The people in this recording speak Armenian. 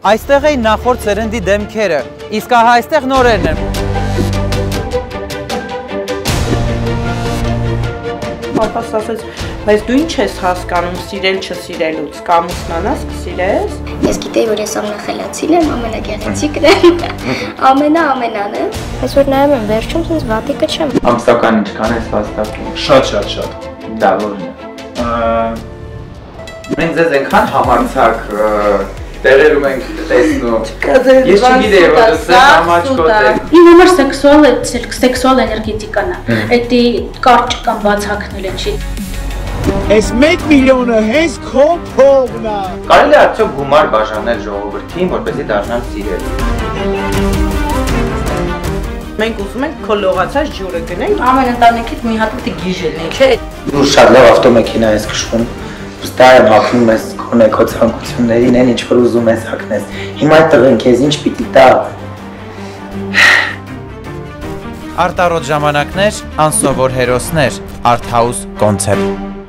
Այստեղ էին նախորդ սերնդի դեմքերը, իսկ ահա այստեղ նորերն են։ Պապաս ասեց, բայց դու ինչ ես հասկանում սիրել չսիրելուց, կամ ուսմանաս կսիրես։ Ես գիտեի, որ ես ամենախելացին եմ, ամենագեղեցիկն եմ, ամենան եմ։ Այսօր նայում եմ վերջում, ինձ վատիկը չեմ։ Ամսական ինչքան ես վաստակում։ Շատ։ Դա որն է։ Մենք ձեզ այնքան համարձակ տեղերում ենք տեսնում։ Ես չգիտեի, որ դու համաչկոտ եք։ Իմ համար սեքսուալ էներգետիկան է։ Էդի կարճ կամ բացակնել է չի։ Այս 1 միլիոնը հենց քո փողն է։ Կարելի է արդյոք գումար բաժանել ժողովրդին, որպեսզի դառնան սիրելի։ Մենք ուզում ենք քո լողացած ջուրը գնենք։ Ամեն ընտանիքից մի հատ պիտի գիժելնի, չէ։ Դու շատ լավ ավտոմեքենա ես քշում։ Վստահ եմ հագնում ես քո ցանկություններին, այն ինչ որ ուզում ես հագնես։ Հիմա այդ տղեն քեզ ինչ պիտի տա։ Արտառոտ ժամանակներ, անսովոր հերոսներ, Art House կոնցեպտ։